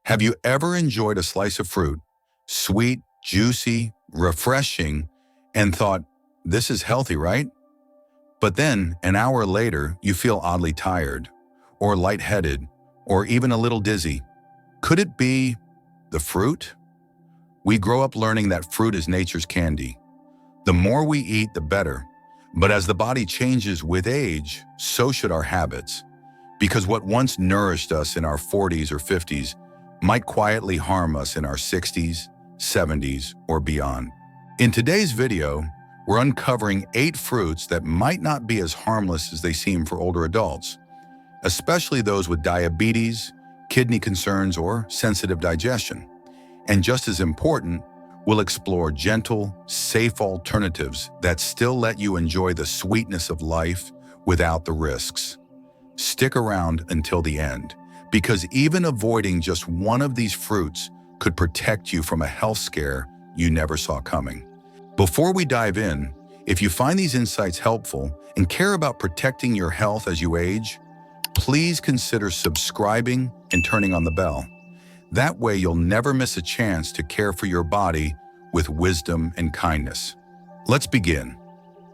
Have you ever enjoyed a slice of fruit, sweet, juicy, refreshing, and thought, this is healthy, right? But then, an hour later, you feel oddly tired, or lightheaded, or even a little dizzy. Could it be the fruit? We grow up learning that fruit is nature's candy. The more we eat, the better. But as the body changes with age, so should our habits. Because what once nourished us in our 40s or 50s might quietly harm us in our 60s, 70s, or beyond. In today's video, we're uncovering 8 fruits that might not be as harmless as they seem for older adults, especially those with diabetes, kidney concerns, or sensitive digestion. And just as important, we'll explore gentle, safe alternatives that still let you enjoy the sweetness of life without the risks. Stick around until the end, because even avoiding just one of these fruits could protect you from a health scare you never saw coming. Before we dive in, if you find these insights helpful and care about protecting your health as you age, please consider subscribing and turning on the bell. That way you'll never miss a chance to care for your body with wisdom and kindness. Let's begin.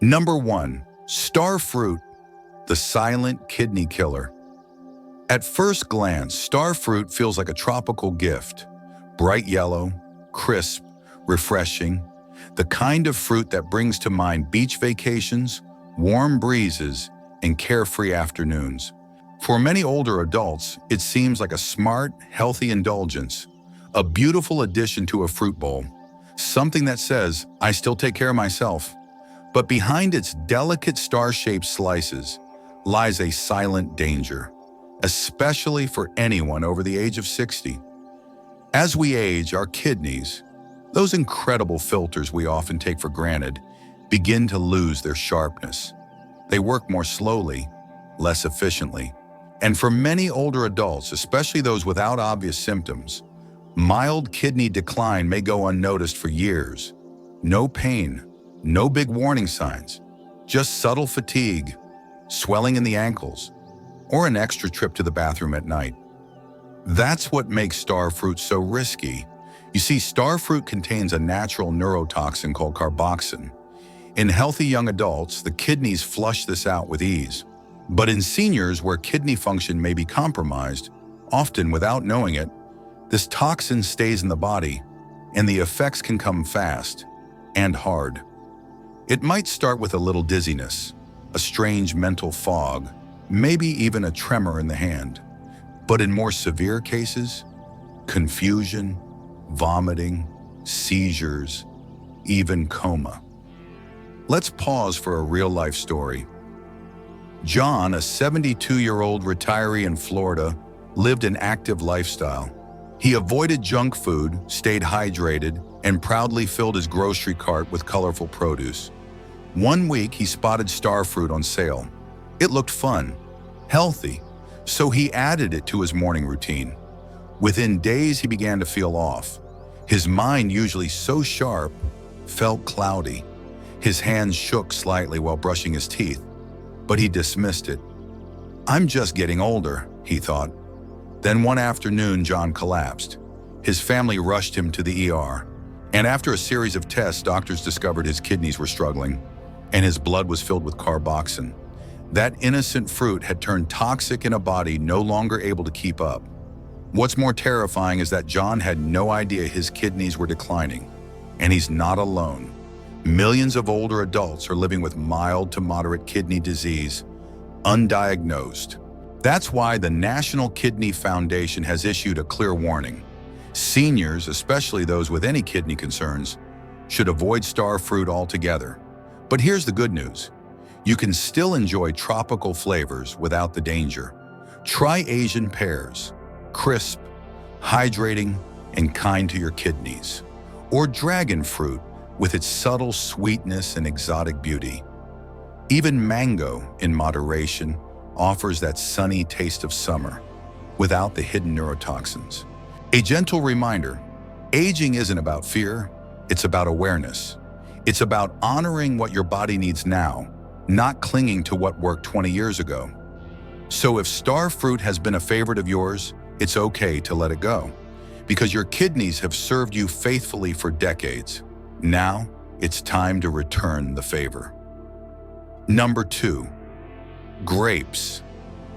Number 1, star fruit, the silent kidney killer. At first glance, star fruit feels like a tropical gift. Bright yellow, crisp, refreshing, the kind of fruit that brings to mind beach vacations, warm breezes, and carefree afternoons. For many older adults, it seems like a smart, healthy indulgence, a beautiful addition to a fruit bowl, something that says, I still take care of myself. But behind its delicate star-shaped slices lies a silent danger, especially for anyone over the age of 60. As we age, our kidneys, those incredible filters we often take for granted, begin to lose their sharpness. They work more slowly, less efficiently. And for many older adults, especially those without obvious symptoms, mild kidney decline may go unnoticed for years. No pain, no big warning signs, just subtle fatigue, swelling in the ankles, or an extra trip to the bathroom at night. That's what makes star fruit so risky. You see, star fruit contains a natural neurotoxin called carboxin. In healthy young adults, the kidneys flush this out with ease. But in seniors where kidney function may be compromised, often without knowing it, this toxin stays in the body, and the effects can come fast and hard. It might start with a little dizziness, a strange mental fog, maybe even a tremor in the hand. But in more severe cases, confusion, vomiting, seizures, even coma. Let's pause for a real-life story. John, a 72-year-old retiree in Florida, lived an active lifestyle. He avoided junk food, stayed hydrated, and proudly filled his grocery cart with colorful produce. One week, he spotted star fruit on sale. It looked fun, healthy, so he added it to his morning routine. Within days, he began to feel off. His mind, usually so sharp, felt cloudy. His hands shook slightly while brushing his teeth, but he dismissed it. I'm just getting older, he thought. Then one afternoon, John collapsed. His family rushed him to the ER, and after a series of tests, doctors discovered his kidneys were struggling, and his blood was filled with carboxin. That innocent fruit had turned toxic in a body no longer able to keep up. What's more terrifying is that John had no idea his kidneys were declining, and he's not alone. Millions of older adults are living with mild to moderate kidney disease, undiagnosed. That's why the National Kidney Foundation has issued a clear warning. Seniors, especially those with any kidney concerns, should avoid star fruit altogether. But here's the good news. You can still enjoy tropical flavors without the danger. Try Asian pears, crisp, hydrating, and kind to your kidneys. Or dragon fruit, with its subtle sweetness and exotic beauty. Even mango, in moderation, offers that sunny taste of summer, without the hidden neurotoxins. A gentle reminder, aging isn't about fear, it's about awareness. It's about honoring what your body needs now, not clinging to what worked 20 years ago. So if star fruit has been a favorite of yours, it's okay to let it go. because your kidneys have served you faithfully for decades. Now, it's time to return the favor. Number 2. Grapes,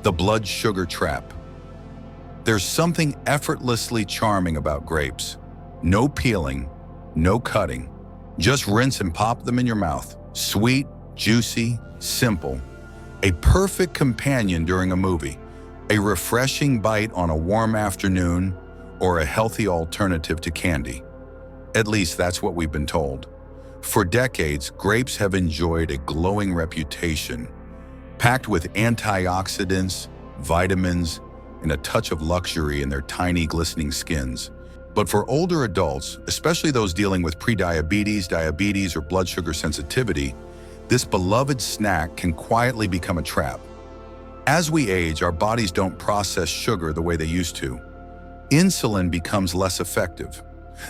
the blood sugar trap. There's something effortlessly charming about grapes. No peeling, no cutting. Just rinse and pop them in your mouth. Sweet, juicy, simple. A perfect companion during a movie. A refreshing bite on a warm afternoon, or a healthy alternative to candy. At least that's what we've been told. For decades, grapes have enjoyed a glowing reputation, packed with antioxidants, vitamins, and a touch of luxury in their tiny, glistening skins. But for older adults, especially those dealing with prediabetes, diabetes, or blood sugar sensitivity, this beloved snack can quietly become a trap. As we age, our bodies don't process sugar the way they used to. Insulin becomes less effective.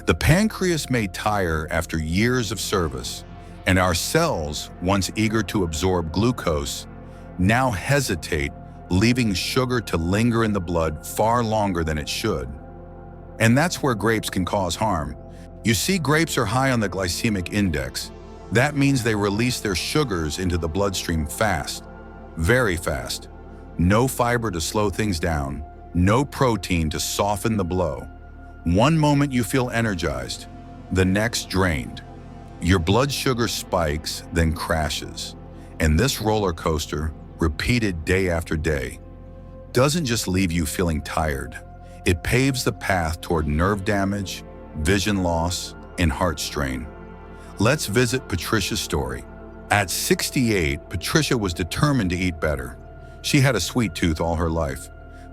The pancreas may tire after years of service, and our cells, once eager to absorb glucose, now hesitate, leaving sugar to linger in the blood far longer than it should. And that's where grapes can cause harm. You see, grapes are high on the glycemic index. That means they release their sugars into the bloodstream fast, very fast. No fiber to slow things down, no protein to soften the blow. One moment you feel energized, the next drained. Your blood sugar spikes, then crashes. And this roller coaster, repeated day after day, doesn't just leave you feeling tired. It paves the path toward nerve damage, vision loss, and heart strain. Let's visit Patricia's story. At 68, Patricia was determined to eat better. She had a sweet tooth all her life.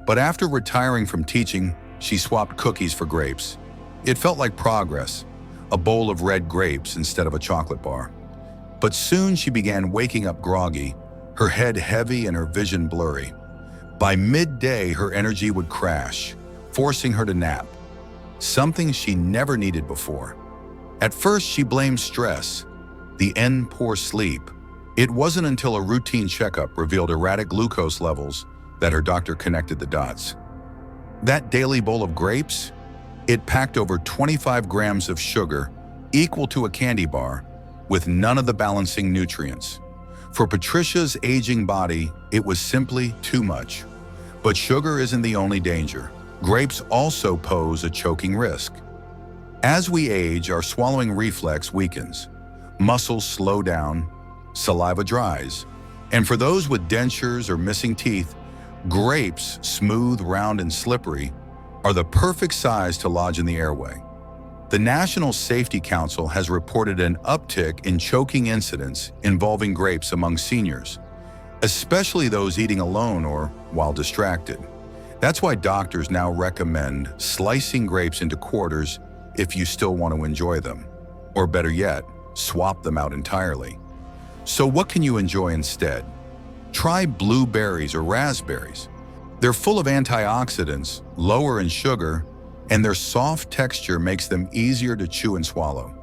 But after retiring from teaching, she swapped cookies for grapes. It felt like progress, a bowl of red grapes instead of a chocolate bar. But soon she began waking up groggy, her head heavy and her vision blurry. By midday, her energy would crash, forcing her to nap, something she never needed before. At first, she blamed stress, the end poor sleep. It wasn't until a routine checkup revealed erratic glucose levels that her doctor connected the dots. That daily bowl of grapes, it packed over 25 grams of sugar, equal to a candy bar, with none of the balancing nutrients. For Patricia's aging body, it was simply too much. But sugar isn't the only danger. Grapes also pose a choking risk. As we age, our swallowing reflex weakens. Muscles slow down, saliva dries. And for those with dentures or missing teeth, grapes, smooth, round, and slippery, are the perfect size to lodge in the airway. The National Safety Council has reported an uptick in choking incidents involving grapes among seniors, especially those eating alone or while distracted. That's why doctors now recommend slicing grapes into quarters if you still want to enjoy them. Or better yet, swap them out entirely. So what can you enjoy instead? Try blueberries or raspberries. They're full of antioxidants, lower in sugar, and their soft texture makes them easier to chew and swallow.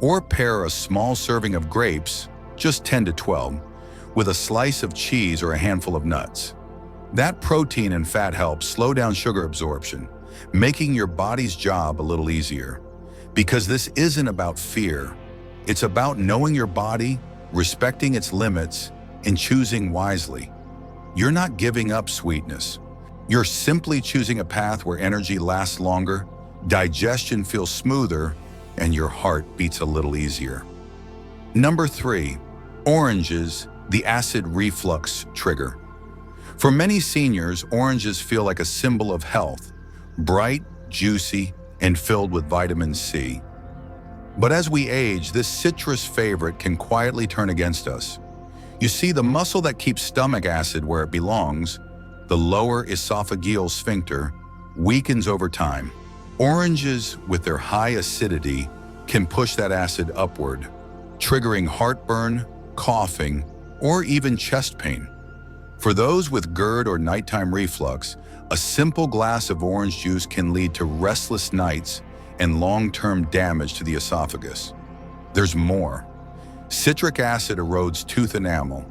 Or pair a small serving of grapes, just 10 to 12, with a slice of cheese or a handful of nuts. That protein and fat help slow down sugar absorption, making your body's job a little easier. Because this isn't about fear. It's about knowing your body, respecting its limits, and choosing wisely. You're not giving up sweetness. You're simply choosing a path where energy lasts longer, digestion feels smoother, and your heart beats a little easier. Number 3, oranges, the acid reflux trigger. For many seniors, oranges feel like a symbol of health, bright, juicy, and filled with vitamin C. But as we age, this citrus favorite can quietly turn against us. You see, the muscle that keeps stomach acid where it belongs, the lower esophageal sphincter, weakens over time. Oranges, with their high acidity, can push that acid upward, triggering heartburn, coughing, or even chest pain. For those with GERD or nighttime reflux, a simple glass of orange juice can lead to restless nights and long-term damage to the esophagus. There's more. Citric acid erodes tooth enamel,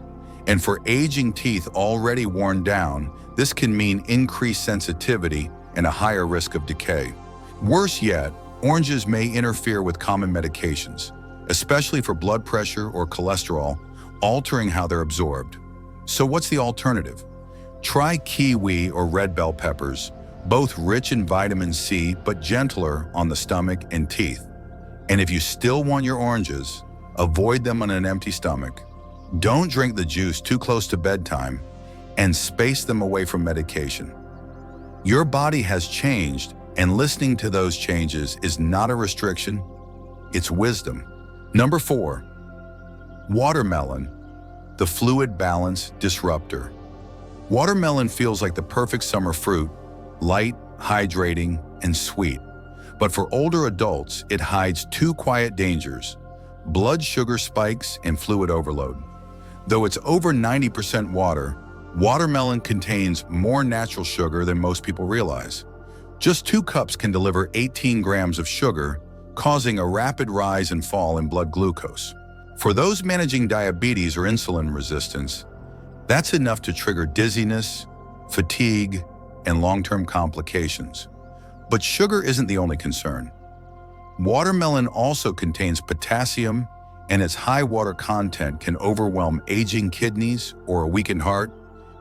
and for aging teeth already worn down, this can mean increased sensitivity and a higher risk of decay. Worse yet, oranges may interfere with common medications, especially for blood pressure or cholesterol, altering how they're absorbed. So what's the alternative? Try kiwi or red bell peppers, both rich in vitamin C but gentler on the stomach and teeth. And if you still want your oranges, avoid them on an empty stomach. Don't drink the juice too close to bedtime, and space them away from medication. Your body has changed, and listening to those changes is not a restriction, it's wisdom. Number 4, watermelon, the fluid balance disruptor. Watermelon feels like the perfect summer fruit, light, hydrating, and sweet. But for older adults, it hides 2 quiet dangers: blood sugar spikes and fluid overload. Though it's over 90% water, watermelon contains more natural sugar than most people realize. Just 2 cups can deliver 18 grams of sugar, causing a rapid rise and fall in blood glucose. For those managing diabetes or insulin resistance, that's enough to trigger dizziness, fatigue, and long-term complications. But sugar isn't the only concern. Watermelon also contains potassium, and its high water content can overwhelm aging kidneys or a weakened heart,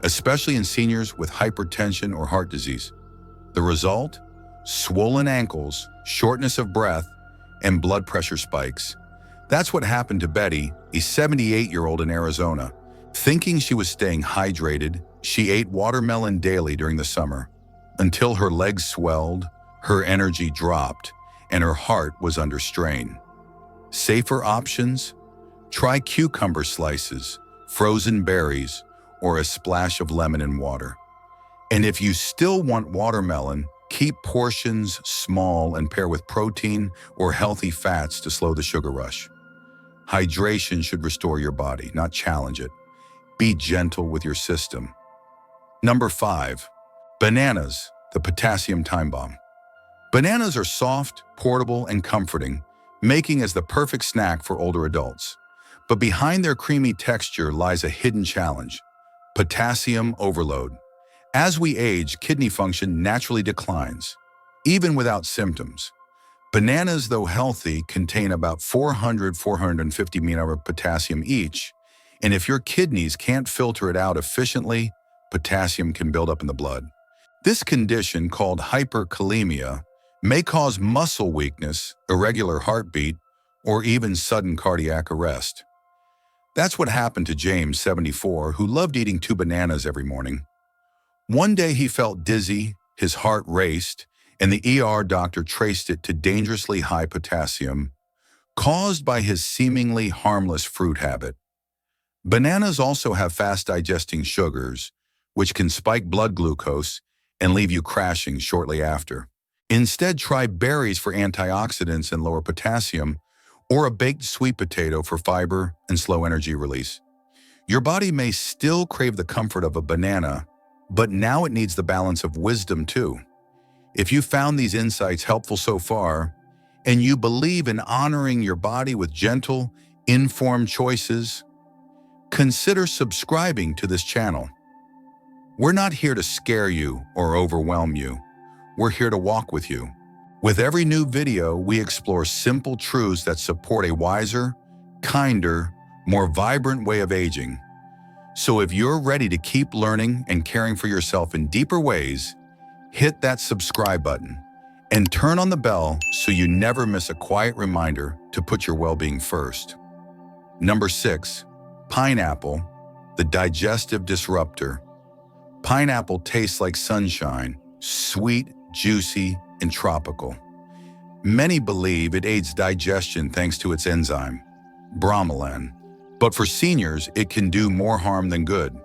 especially in seniors with hypertension or heart disease. The result? Swollen ankles, shortness of breath, and blood pressure spikes. That's what happened to Betty, a 78-year-old in Arizona. Thinking she was staying hydrated, she ate watermelon daily during the summer, until her legs swelled, her energy dropped, and her heart was under strain. Safer options? Try cucumber slices, frozen berries, or a splash of lemon in water. And if you still want watermelon, keep portions small and pair with protein or healthy fats to slow the sugar rush. Hydration should restore your body, not challenge it. Be gentle with your system. Number 5, bananas, the potassium time bomb. Bananas are soft, portable, and comforting, making as the perfect snack for older adults. But behind their creamy texture lies a hidden challenge: potassium overload. As we age, kidney function naturally declines, even without symptoms. Bananas, though healthy, contain about 450 mg of potassium each, and if your kidneys can't filter it out efficiently, potassium can build up in the blood. This condition, called hyperkalemia, may cause muscle weakness, irregular heartbeat, or even sudden cardiac arrest. That's what happened to James, 74, who loved eating 2 bananas every morning. One day he felt dizzy, his heart raced, and the ER doctor traced it to dangerously high potassium, caused by his seemingly harmless fruit habit. Bananas also have fast-digesting sugars, which can spike blood glucose and leave you crashing shortly after. Instead, try berries for antioxidants and lower potassium, or a baked sweet potato for fiber and slow energy release. Your body may still crave the comfort of a banana, but now it needs the balance of wisdom too. If you found these insights helpful so far, and you believe in honoring your body with gentle, informed choices, consider subscribing to this channel. We're not here to scare you or overwhelm you. We're here to walk with you. With every new video, we explore simple truths that support a wiser, kinder, more vibrant way of aging. So if you're ready to keep learning and caring for yourself in deeper ways, hit that subscribe button and turn on the bell so you never miss a quiet reminder to put your well-being first. Number 6, pineapple, the digestive disruptor. Pineapple tastes like sunshine, sweet, juicy, and tropical. Many believe it aids digestion thanks to its enzyme, bromelain. But for seniors, it can do more harm than good.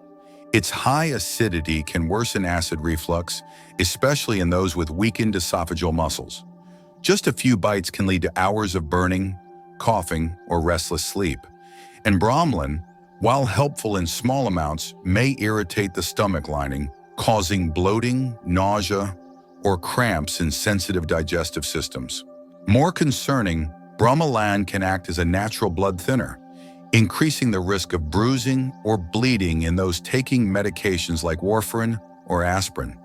Its high acidity can worsen acid reflux, especially in those with weakened esophageal muscles. Just a few bites can lead to hours of burning, coughing, or restless sleep. And bromelain, while helpful in small amounts, may irritate the stomach lining, causing bloating, nausea, or cramps in sensitive digestive systems. More concerning, bromelain can act as a natural blood thinner, increasing the risk of bruising or bleeding in those taking medications like warfarin or aspirin.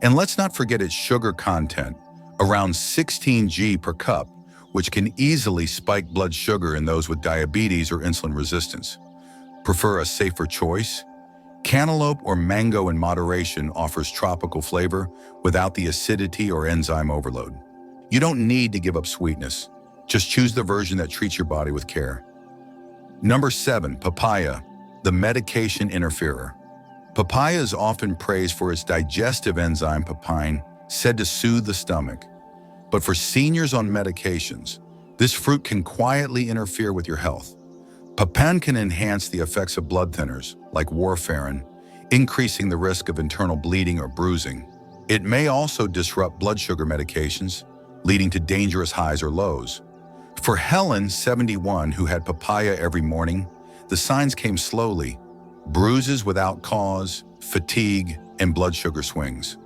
And let's not forget its sugar content, around 16 g per cup, which can easily spike blood sugar in those with diabetes or insulin resistance. Prefer a safer choice? Cantaloupe or mango in moderation offers tropical flavor without the acidity or enzyme overload. You don't need to give up sweetness. Just choose the version that treats your body with care. Number 7, papaya, the medication interferer. Papaya is often praised for its digestive enzyme papain, said to soothe the stomach. But for seniors on medications, this fruit can quietly interfere with your health. Papain can enhance the effects of blood thinners, like warfarin, increasing the risk of internal bleeding or bruising. It may also disrupt blood sugar medications, leading to dangerous highs or lows. For Helen, 71, who had papaya every morning, the signs came slowly: bruises without cause, fatigue, and blood sugar swings.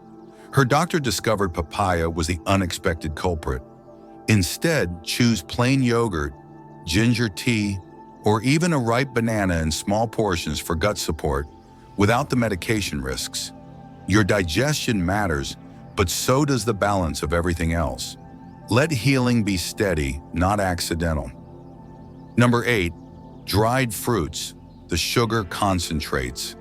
Her doctor discovered papaya was the unexpected culprit. Instead, choose plain yogurt, ginger tea, or even a ripe banana in small portions for gut support without the medication risks. Your digestion matters, but so does the balance of everything else. Let healing be steady, not accidental. Number 8, dried fruits, the sugar concentrates.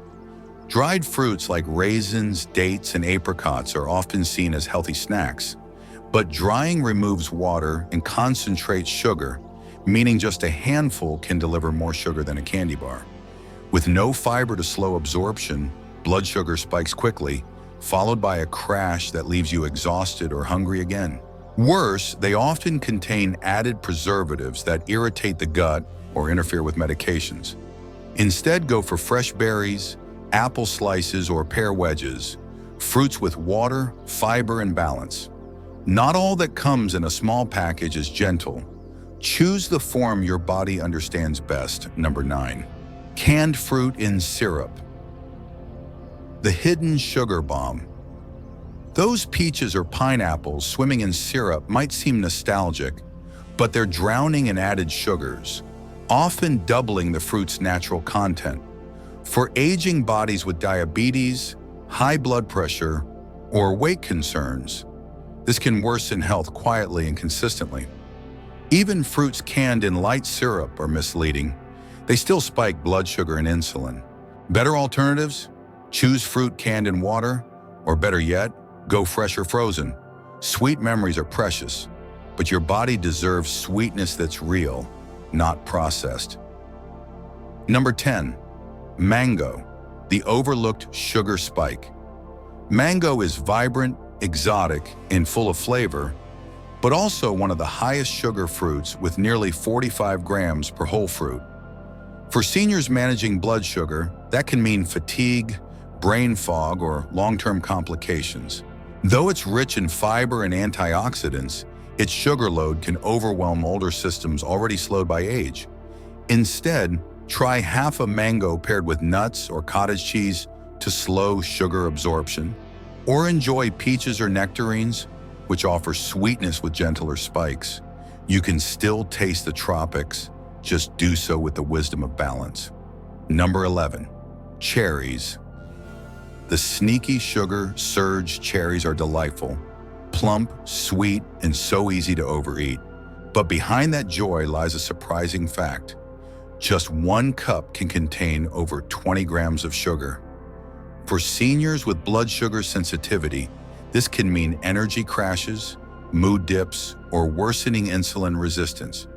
Dried fruits like raisins, dates, and apricots are often seen as healthy snacks, but drying removes water and concentrates sugar, meaning just a handful can deliver more sugar than a candy bar. With no fiber to slow absorption, blood sugar spikes quickly, followed by a crash that leaves you exhausted or hungry again. Worse, they often contain added preservatives that irritate the gut or interfere with medications. Instead, go for fresh berries, apple slices, or pear wedges, fruits with water, fiber, and balance. Not all that comes in a small package is gentle. Choose the form your body understands best. Number 9, canned fruit in syrup, the hidden sugar bomb. Those peaches or pineapples swimming in syrup might seem nostalgic, but they're drowning in added sugars, often doubling the fruit's natural content. For aging bodies with diabetes, high blood pressure, or weight concerns, this can worsen health quietly and consistently. Even fruits canned in light syrup are misleading. They still spike blood sugar and insulin. Better alternatives? Choose fruit canned in water, or better yet, go fresh or frozen. Sweet memories are precious, but your body deserves sweetness that's real, not processed. Number 10, mango, the overlooked sugar spike. Mango is vibrant, exotic, and full of flavor, but also one of the highest sugar fruits with nearly 45 grams per whole fruit. For seniors managing blood sugar, that can mean fatigue, brain fog, or long-term complications. Though it's rich in fiber and antioxidants, its sugar load can overwhelm older systems already slowed by age. Instead, try half a mango paired with nuts or cottage cheese to slow sugar absorption. Or enjoy peaches or nectarines, which offer sweetness with gentler spikes. You can still taste the tropics, just do so with the wisdom of balance. Number 11, cherries. The sneaky sugar surge cherries are delightful, plump, sweet, and so easy to overeat. But behind that joy lies a surprising fact. Just 1 cup can contain over 20 grams of sugar. For seniors with blood sugar sensitivity, this can mean energy crashes, mood dips, or worsening insulin resistance.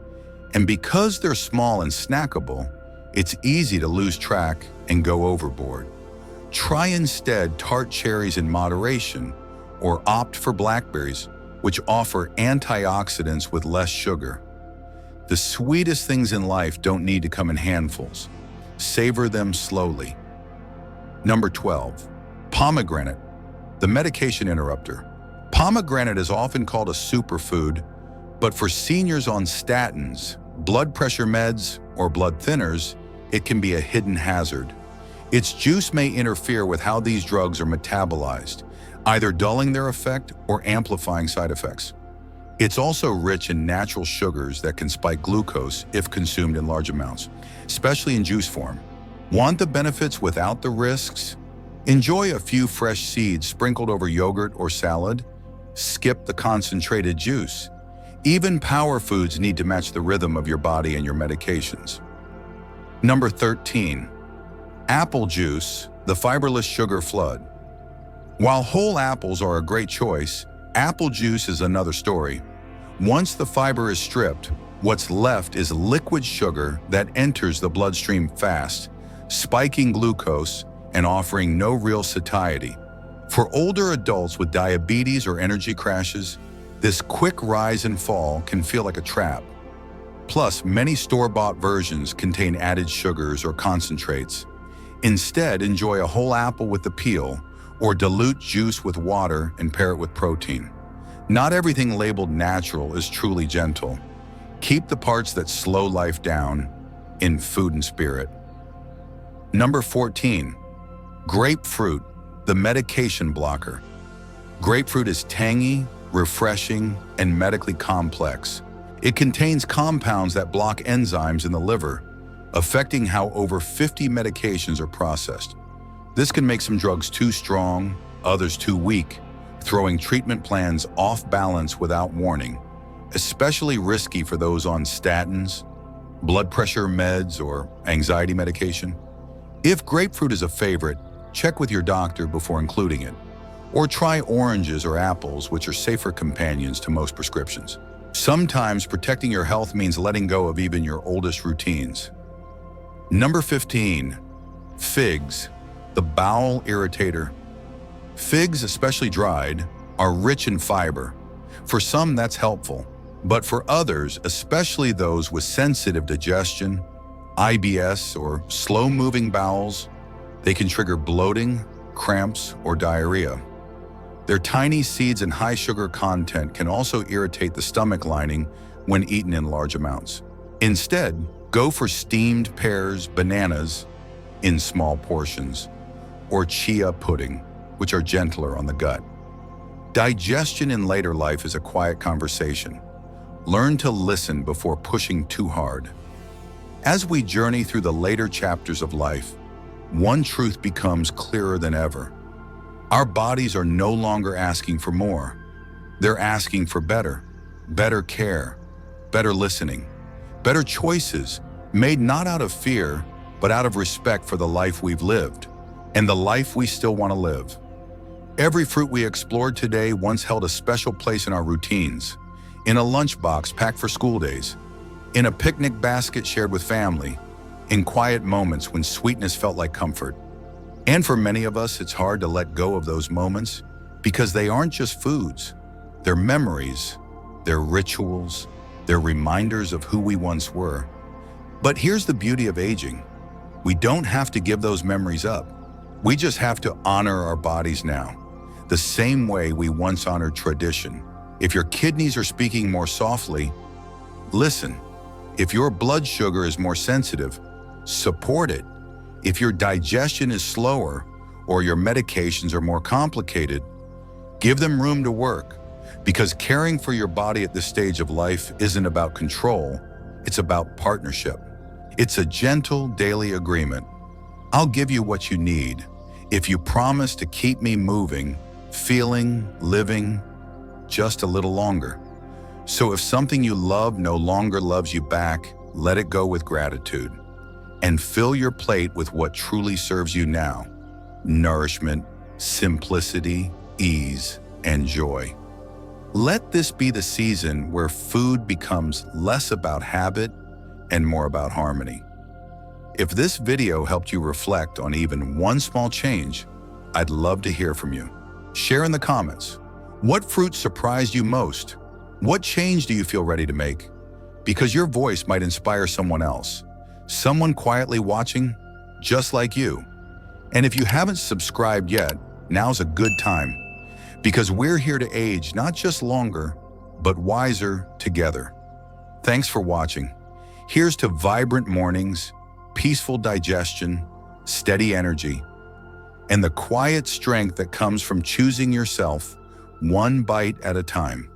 And because they're small and snackable, it's easy to lose track and go overboard. Try instead tart cherries in moderation, or opt for blackberries, which offer antioxidants with less sugar. The sweetest things in life don't need to come in handfuls. Savor them slowly. Number 12, pomegranate, the medication interrupter. Pomegranate is often called a superfood, but for seniors on statins, blood pressure meds, or blood thinners, it can be a hidden hazard. Its juice may interfere with how these drugs are metabolized, either dulling their effect or amplifying side effects. It's also rich in natural sugars that can spike glucose if consumed in large amounts, especially in juice form. Want the benefits without the risks? Enjoy a few fresh seeds sprinkled over yogurt or salad. skip the concentrated juice. Even power foods need to match the rhythm of your body and your medications. Number 13. Apple juice, the fiberless sugar flood. While whole apples are a great choice, apple juice is another story. Once the fiber is stripped, what's left is liquid sugar that enters the bloodstream fast, spiking glucose and offering no real satiety. For older adults with diabetes or energy crashes, this quick rise and fall can feel like a trap. Plus, many store-bought versions contain added sugars or concentrates. Instead, enjoy a whole apple with the peel, or dilute juice with water and pair it with protein. Not everything labeled natural is truly gentle. Keep the parts that slow life down in food and spirit. Number 14. Grapefruit, the medication blocker. Grapefruit is tangy, refreshing, and medically complex. It contains compounds that block enzymes in the liver, affecting how over 50 medications are processed. This can make some drugs too strong, others too weak, throwing treatment plans off balance without warning, especially risky for those on statins, blood pressure meds, or anxiety medication. If grapefruit is a favorite, check with your doctor before including it. Or try oranges or apples, which are safer companions to most prescriptions. Sometimes protecting your health means letting go of even your oldest routines. Number 15. Figs, the bowel irritator. Figs, especially dried, are rich in fiber. For some, that's helpful. But for others, especially those with sensitive digestion, IBS, or slow-moving bowels, they can trigger bloating, cramps, or diarrhea. Their tiny seeds and high sugar content can also irritate the stomach lining when eaten in large amounts. Instead, go for steamed pears, bananas in small portions, or chia pudding, which are gentler on the gut. Digestion in later life is a quiet conversation. Learn to listen before pushing too hard. As we journey through the later chapters of life, one truth becomes clearer than ever. Our bodies are no longer asking for more. They're asking for better care, better listening, better choices, made not out of fear, but out of respect for the life we've lived and the life we still want to live. Every fruit we explored today once held a special place in our routines, in a lunchbox packed for school days, in a picnic basket shared with family, in quiet moments when sweetness felt like comfort. And for many of us, it's hard to let go of those moments because they aren't just foods. They're memories, they're rituals, they're reminders of who we once were. But here's the beauty of aging. We don't have to give those memories up. We just have to honor our bodies now, the same way we once honored tradition. If your kidneys are speaking more softly, listen. If your blood sugar is more sensitive, support it. If your digestion is slower or your medications are more complicated, give them room to work, because caring for your body at this stage of life isn't about control, it's about partnership. It's a gentle daily agreement. I'll give you what you need if you promise to keep me moving, feeling, living just a little longer. So if something you love no longer loves you back, let it go with gratitude. And fill your plate with what truly serves you now: nourishment, simplicity, ease, and joy. Let this be the season where food becomes less about habit and more about harmony. If this video helped you reflect on even one small change, I'd love to hear from you. Share in the comments. What fruit surprised you most? What change do you feel ready to make? Because your voice might inspire someone else. Someone quietly watching, just like you. And if you haven't subscribed yet, now's a good time, because we're here to age not just longer, but wiser together. Thanks for watching. Here's to vibrant mornings, peaceful digestion, steady energy, and the quiet strength that comes from choosing yourself one bite at a time.